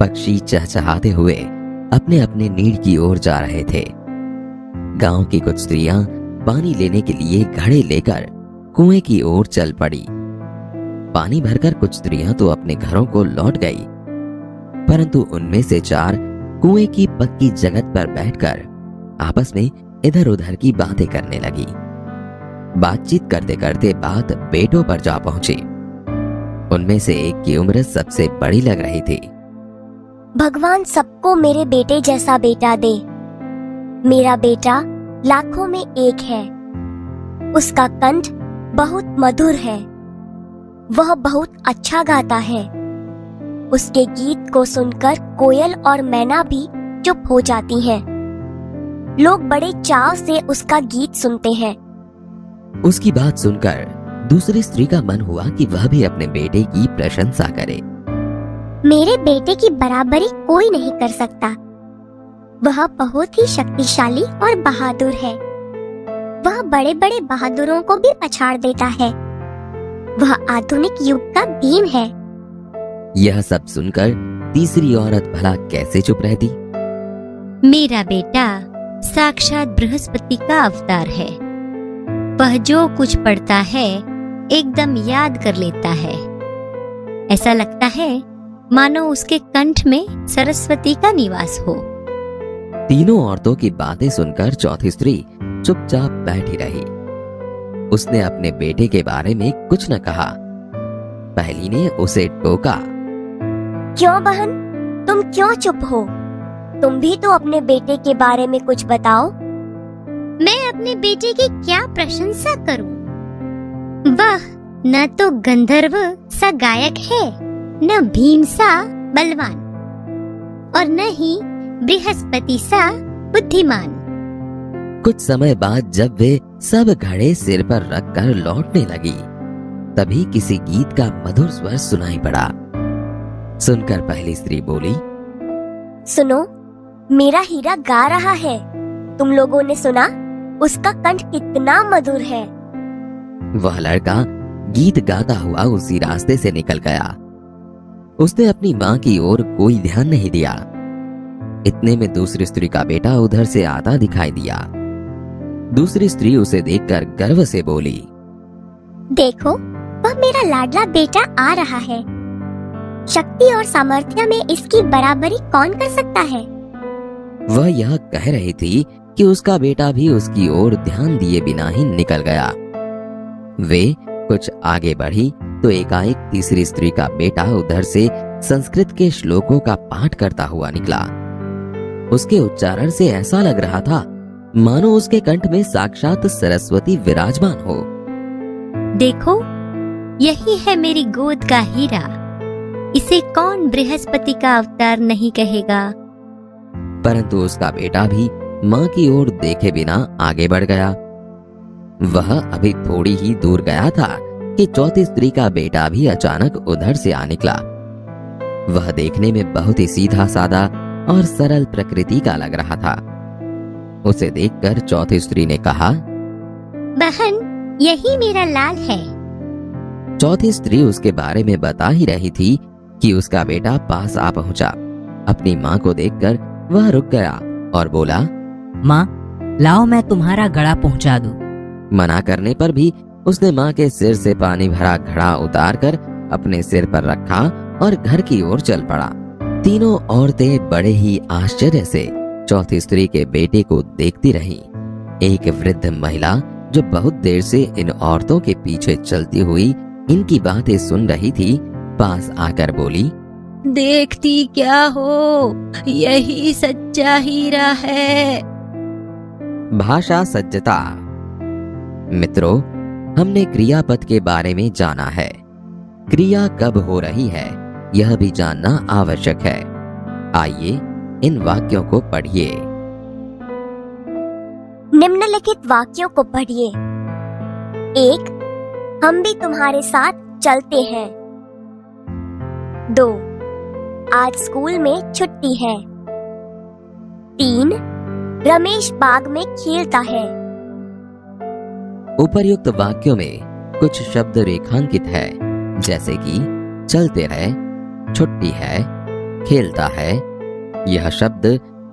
पक्षी चहचहाते हुए अपने अपने नीड की ओर जा रहे थे। गांव की कुछ स्त्रियां पानी लेने के लिए घड़े लेकर कुएं की ओर चल पड़ी। पानी भरकर कुछ स्त्रियां तो अपने घरों को लौट गई, परंतु उनमें से 4 कुएं की पक्की जगत पर बैठकर आपस में इधर उधर की बातें करने लगी। बातचीत करते करते बात बेटों पर जा पहुंची। उनमें से एक की उम्र सबसे बड़ी लग रही थी। भगवान सबको मेरे बेटे जैसा बेटा दे। मेरा बेटा लाखों में एक है। उसका कंठ बहुत मधुर है। वह बहुत अच्छा गाता है। उसके गीत को सुनकर कोयल और मैना भी चुप हो जाती हैं। लोग बड़े चाव से उसका गीत सुनते हैं। उसकी बात सुनकर दूसरी स्त्री का मन हुआ कि वह भी अपने बेटे की प्रशंसा करे। मेरे बेटे की बराबरी कोई नहीं कर सकता। वह बहुत ही शक्तिशाली और बहादुर है। वह बड़े बड़े बहादुरों को भी पछाड़ देता है। वह आधुनिक युग का भीम है। यह सब सुनकर तीसरी औरत भला कैसे चुप रहती। मेरा बेटा साक्षात बृहस्पति का अवतार है। वह जो कुछ पढ़ता है एकदम याद कर लेता है। ऐसा लगता है मानो उसके कंठ में सरस्वती का निवास हो। तीनों औरतों की बातें सुनकर चौथी स्त्री चुपचाप बैठी रही। उसने अपने बेटे के बारे में कुछ न कहा। पहली ने उसे टोका। क्यों बहन, तुम क्यों चुप हो? तुम भी तो अपने बेटे के बारे में कुछ बताओ। मैं अपने बेटे की क्या प्रशंसा करूं? वह न तो गंधर्व सा गायक है, न भीम सा बलवान, और न ही बृहस्पति सा बुद्धिमान। कुछ समय बाद जब वे सब घड़े सिर पर रखकर लौटने लगी, तभी किसी गीत का मधुर स्वर सुनाई पड़ा। सुनकर पहली स्त्री बोली, सुनो, मेरा हीरा गा रहा है। तुम लोगों ने सुना? उसका कंठ कितना मधुर है। वह लड़का गीत गाता हुआ उसी रास्ते से निकल गया। उसने अपनी माँ की ओर कोई ध्यान नहीं दिया। इतने में दूसरी स्त्री का बेटा उधर से आता दिखाई दिया। दूसरी स्त्री उसे देखकर गर्व से बोली, देखो, वह मेरा लाडला बेटा आ रहा है। शक्ति और सामर्थ्य में इसकी बराबरी कौन कर सकता है? वह यह कह रही थी कि उसका बेटा भी उसकी ओर ध्यान दिए बिना ही निकल गया। वे कुछ आगे बढ़ी तो एकाएक तीसरी स्त्री का बेटा उधर से संस्कृत के श्लोकों का पाठ करता हुआ निकला। उसके उच्चारण से ऐसा लग रहा था मानो उसके कंठ में साक्षात सरस्वती विराजमान हो। देखो, यही है मेरी गोद का हीरा। इसे कौन बृहस्पति का अवतार नहीं कहेगा। परंतु उसका बेटा भी माँ की ओर देखे बिना आगे बढ़ गया। वह अभी थोड़ी ही दूर गया था कि चौथी स्त्री का बेटा भी अचानक उधर से आ निकला। वह देखने में बहुत ही सीधा साधा और सरल प्रकृति का लग रहा था। उसे देखकर चौथी स्त्री ने कहा, बहन, यही मेरा लाल है। चौथी स्त्री उसके बारे में बता ही रही थी कि उसका बेटा पास आ पहुंचा। अपनी माँ को देखकर वह रुक गया और बोला, माँ, लाओ मैं तुम्हारा घड़ा पहुंचा दूं। मना करने पर भी उसने माँ के सिर से पानी भरा घड़ा उतारकर अपने सिर पर रखा और घर की ओर चल पड़ा। तीनों औरतें बड़े ही आश्चर्य से चौथी स्त्री के बेटे को देखती रहीं। एक वृद्ध महिला जो बहुत देर से इन औरतों के पीछे चलती हुई इनकी बातें सुन रही थी, पास आकर बोली, देखती क्या हो, यही सच्चा हीरा है। भाषा सज्जता। मित्रों, हमने क्रियापद के बारे में जाना है। क्रिया कब हो रही है यह भी जानना आवश्यक है। आइए इन वाक्यों को पढ़िए। निम्नलिखित वाक्यों को पढ़िए। 1. हम भी तुम्हारे साथ चलते हैं। 2. आज स्कूल में छुट्टी है। 3. रमेश बाग में खेलता है। उपर्युक्त वाक्यों में कुछ शब्द रेखांकित है, जैसे कि चलते रहे, छुट्टी है, खेलता है, यह शब्द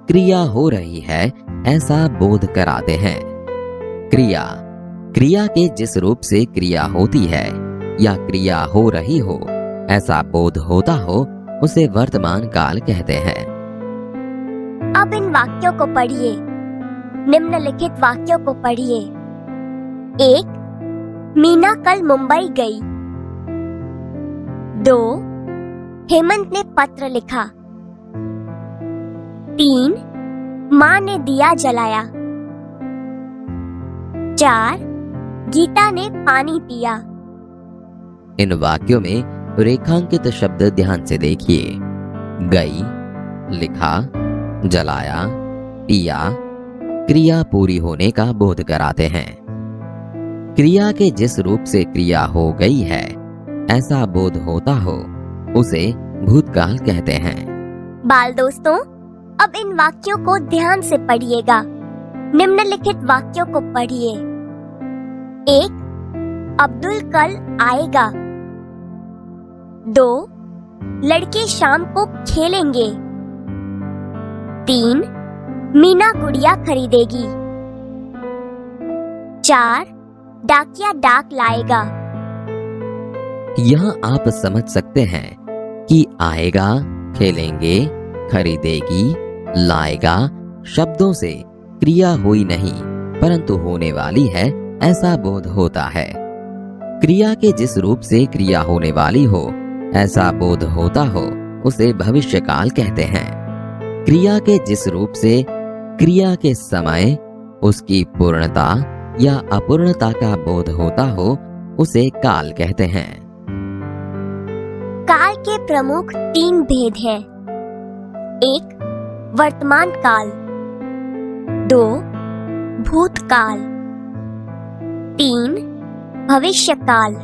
क्रिया हो रही है ऐसा बोध कराते हैं। क्रिया, क्रिया के जिस रूप से क्रिया होती है या क्रिया हो रही हो ऐसा बोध होता हो उसे वर्तमान काल कहते हैं। अब इन वाक्यों को पढ़िए। निम्नलिखित वाक्यों को पढ़िए। 1. मीना कल मुंबई गई। 2. हेमंत ने पत्र लिखा। 3. माँ ने दिया जलाया। 4. गीता ने पानी पिया। इन वाक्यों में रेखांकित शब्द ध्यान से देखिए। गई, लिखा, जलाया, पिया क्रिया पूरी होने का बोध कराते हैं। क्रिया के जिस रूप से क्रिया हो गई है ऐसा बोध होता हो उसे भूतकाल कहते हैं। बाल दोस्तों, अब इन वाक्यों को ध्यान से पढ़िएगा। निम्नलिखित वाक्यों को पढ़िए। 1. अब्दुल कल आएगा। 2. लड़के शाम को खेलेंगे। 3. मीना गुड़िया खरीदेगी। 4. डाकिया डाक लाएगा। यहाँ आप समझ सकते हैं कि आएगा, खेलेंगे, खरीदेगी, लाएगा शब्दों से क्रिया हुई नहीं परंतु होने वाली है ऐसा बोध होता है। क्रिया के जिस रूप से क्रिया होने वाली हो ऐसा बोध होता हो उसे भविष्यकाल कहते हैं। क्रिया के जिस रूप से क्रिया के समय उसकी पूर्णता या अपूर्णता का बोध होता हो उसे काल कहते हैं। काल के प्रमुख 3 भेद हैं। 1. वर्तमान काल। 2. भूतकाल। 3. भविष्य काल।